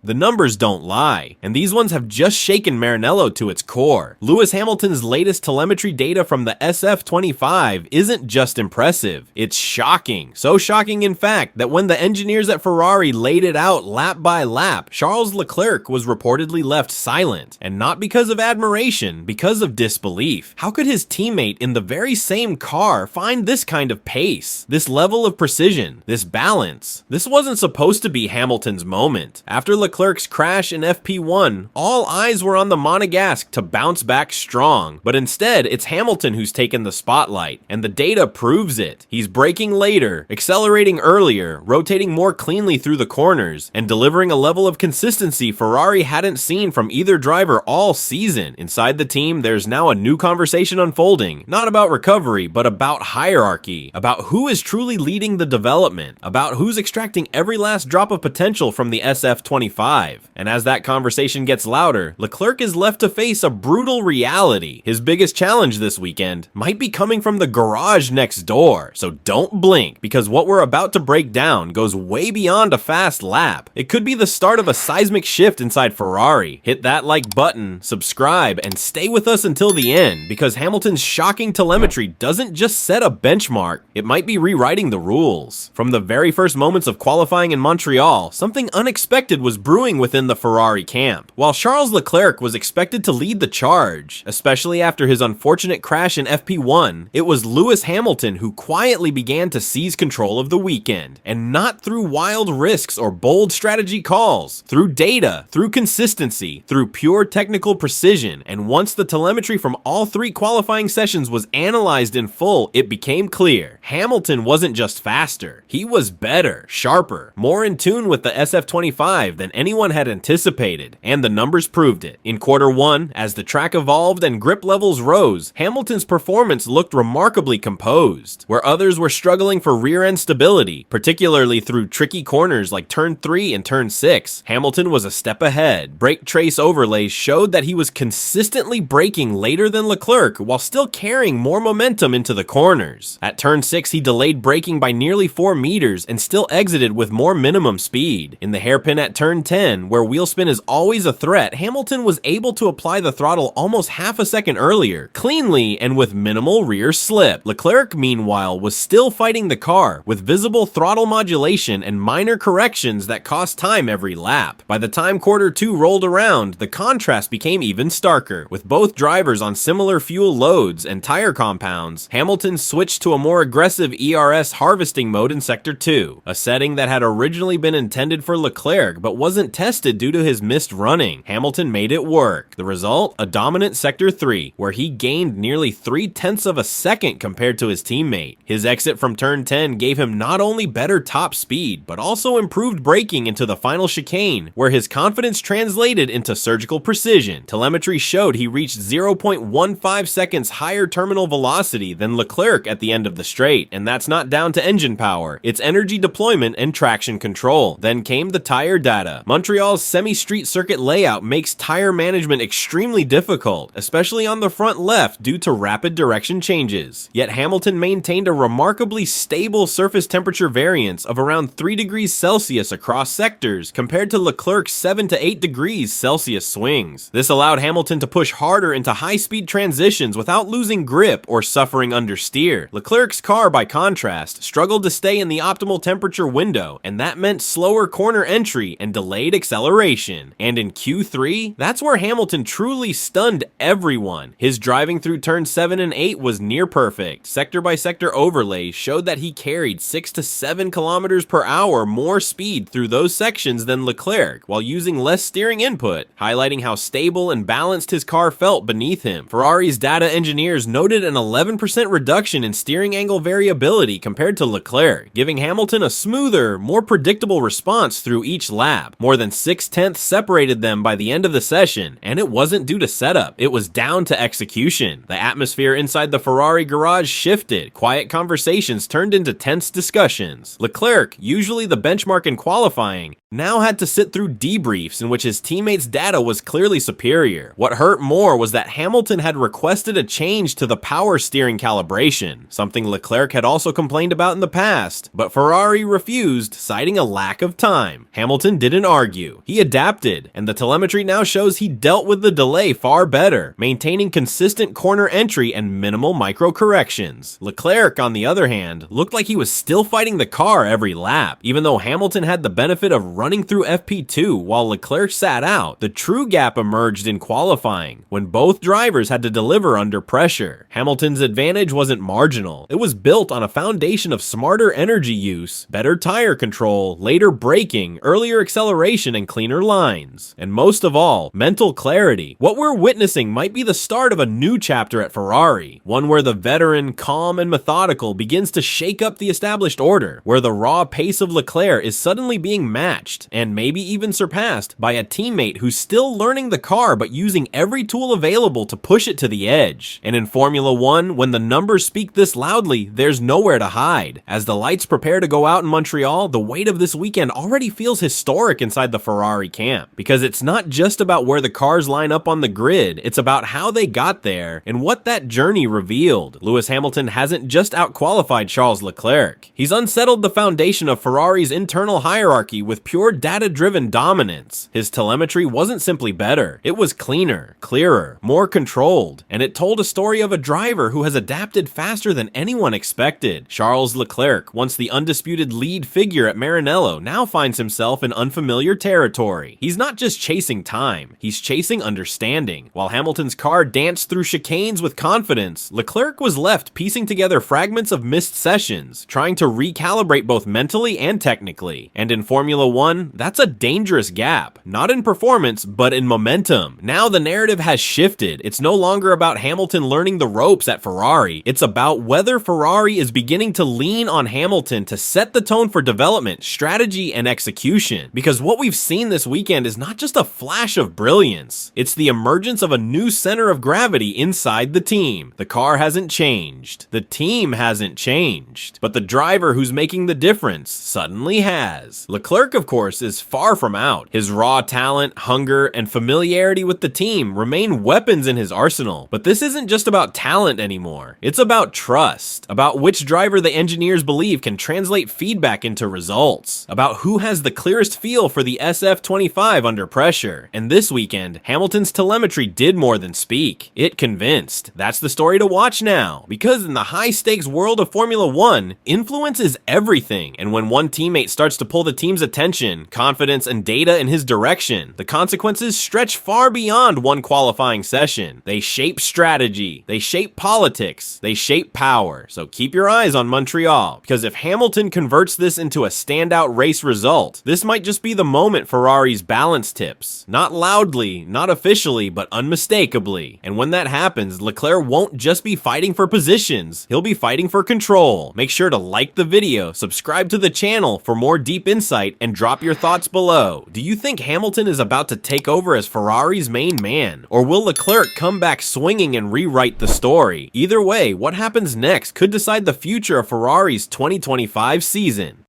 The numbers don't lie, and these ones have just shaken Maranello to its core. Lewis Hamilton's latest telemetry data from the SF25 isn't just impressive, it's shocking. So shocking, in fact, that when the engineers at Ferrari laid it out lap by lap, Charles Leclerc was reportedly left silent, and not because of admiration, because of disbelief. How could his teammate in the very same car find this kind of pace, this level of precision, this balance? This wasn't supposed to be Hamilton's moment. After Leclerc's crash in FP1, all eyes were on the Monegasque to bounce back strong, but instead it's Hamilton who's taken the spotlight, and the data proves it. He's braking later, accelerating earlier, rotating more cleanly through the corners, and delivering a level of consistency Ferrari hadn't seen from either driver all season. Inside the team, there's now a new conversation unfolding, not about recovery, but about hierarchy, about who is truly leading the development, about who's extracting every last drop of potential from the SF25. And as that conversation gets louder, Leclerc is left to face a brutal reality. His biggest challenge this weekend might be coming from the garage next door, so don't blink, because what we're about to break down goes way beyond a fast lap. It could be the start of a seismic shift inside Ferrari. Hit that like button, subscribe, and stay with us until the end, because Hamilton's shocking telemetry doesn't just set a benchmark, it might be rewriting the rules. From the very first moments of qualifying in Montreal, something unexpected was brewing within the Ferrari camp. While Charles Leclerc was expected to lead the charge, especially after his unfortunate crash in FP1, it was Lewis Hamilton who quietly began to seize control of the weekend, and not through wild risks or bold strategy calls, through data, through consistency, through pure technical precision. And once the telemetry from all three qualifying sessions was analyzed in full, it became clear Hamilton wasn't just faster, he was better, sharper, more in tune with the SF25 than anyone had anticipated, and the numbers proved it. In quarter one, as the track evolved and grip levels rose, Hamilton's performance looked remarkably composed. Where others were struggling for rear-end stability, particularly through tricky corners like turn 3 and turn 6, Hamilton was a step ahead. Brake trace overlays showed that he was consistently braking later than Leclerc while still carrying more momentum into the corners. At turn 6, he delayed braking by nearly 4 meters and still exited with more minimum speed. In the hairpin at turn 10, where wheel spin is always a threat, Hamilton was able to apply the throttle almost half a second earlier, cleanly and with minimal rear slip. Leclerc, meanwhile, was still fighting the car, with visible throttle modulation and minor corrections that cost time every lap. By the time quarter 2 rolled around, the contrast became even starker. With both drivers on similar fuel loads and tire compounds, Hamilton switched to a more aggressive ERS harvesting mode in Sector 2, a setting that had originally been intended for Leclerc but wasn't tested due to his missed running. Hamilton made it work. The result? A dominant Sector 3, where he gained nearly 3/10 of a second compared to his teammate. His exit from turn 10 gave him not only better top speed, but also improved braking into the final chicane, where his confidence translated into surgical precision. Telemetry showed he reached 0.15 seconds higher terminal velocity than Leclerc at the end of the straight, and that's not down to engine power, it's energy deployment and traction control. Then came the tire data. Montreal's semi-street circuit layout makes tire management extremely difficult, especially on the front left due to rapid direction changes. Yet Hamilton maintained a remarkably stable surface temperature variance of around 3 degrees Celsius across sectors, compared to Leclerc's 7 to 8 degrees Celsius swings. This allowed Hamilton to push harder into high-speed transitions without losing grip or suffering understeer. Leclerc's car, by contrast, struggled to stay in the optimal temperature window, and that meant slower corner entry and delayed acceleration. And in Q3, that's where Hamilton truly stunned everyone. His driving through turns 7 and 8 was near perfect. Sector-by-sector overlays showed that he carried 6 to 7 kilometers per hour more speed through those sections than Leclerc, while using less steering input, highlighting how stable and balanced his car felt beneath him. Ferrari's data engineers noted an 11% reduction in steering angle variability compared to Leclerc, giving Hamilton a smoother, more predictable response through each lap. More than 6/10 separated them by the end of the session, and it wasn't due to setup, it was down to execution. The atmosphere inside the Ferrari garage shifted, quiet conversations turned into tense discussions. Leclerc, usually the benchmark in qualifying, now had to sit through debriefs in which his teammates' data was clearly superior. What hurt more was that Hamilton had requested a change to the power steering calibration, something Leclerc had also complained about in the past, but Ferrari refused, citing a lack of time. Hamilton didn't argue. He adapted, and the telemetry now shows he dealt with the delay far better, maintaining consistent corner entry and minimal micro corrections. Leclerc, on the other hand, looked like he was still fighting the car every lap. Even though Hamilton had the benefit of running through FP2 while Leclerc sat out, the true gap emerged in qualifying, when both drivers had to deliver under pressure. Hamilton's advantage wasn't marginal. It was built on a foundation of smarter energy use, better tire control, later braking, earlier acceleration, and cleaner lines. And most of all, mental clarity. What we're witnessing might be the start of a new chapter at Ferrari, one where the veteran, calm and methodical, begins to shake up the established order, where the raw pace of Leclerc is suddenly being matched, and maybe even surpassed, by a teammate who's still learning the car but using every tool available to push it to the edge. And in Formula 1, when the numbers speak this loudly, there's nowhere to hide. As the lights prepare to go out in Montreal, the weight of this weekend already feels historic inside the Ferrari camp, because it's not just about where the cars line up on the grid, it's about how they got there and what that journey revealed. Lewis Hamilton hasn't just outqualified Charles Leclerc. He's unsettled the foundation of Ferrari's internal hierarchy with pure data-driven dominance. His telemetry wasn't simply better, it was cleaner, clearer, more controlled, and it told a story of a driver who has adapted faster than anyone expected. Charles Leclerc, once the undisputed lead figure at Maranello, now finds himself in unfamiliar territory. He's not just chasing time, he's chasing understanding. While Hamilton's car danced through chicanes with confidence, Leclerc was left piecing together fragments of missed sessions, trying to recalibrate both mentally and technically. And in Formula 1, that's a dangerous gap. Not in performance, but in momentum. Now the narrative has shifted. It's no longer about Hamilton learning the ropes at Ferrari. It's about whether Ferrari is beginning to lean on Hamilton to set the tone for development, strategy, and execution. Because what we've seen this weekend is not just a flash of brilliance. It's the emergence of a new center of gravity inside the team. The car hasn't changed. The team hasn't changed. But the driver who's making the difference suddenly has. Leclerc, of course, is far from out. His raw talent, hunger, and familiarity with the team remain weapons in his arsenal. But this isn't just about talent anymore. It's about trust. About which driver the engineers believe can translate feedback into results. About who has the clearest feel for the SF25 under pressure. And this weekend, Hamilton's telemetry did more than speak. It convinced. That's the story to watch now. Because in the high-stakes world of Formula 1, influence is everything. And when one teammate starts to pull the team's attention, confidence, and data in his direction, the consequences stretch far beyond one qualifying session. They shape strategy, they shape politics, they shape power. So keep your eyes on Montreal, because if Hamilton converts this into a standout race result, this might just be the moment Ferrari's balance tips. Not loudly, not officially, but unmistakably. And when that happens, Leclerc won't just be fighting for positions, he'll be fighting for control. Make sure to like the video, subscribe to the channel for more deep insight, and drop your thoughts below. Do you think Hamilton is about to take over as Ferrari's main man? Or will Leclerc come back swinging and rewrite the story? Either way, what happens next could decide the future of Ferrari's 2025 season.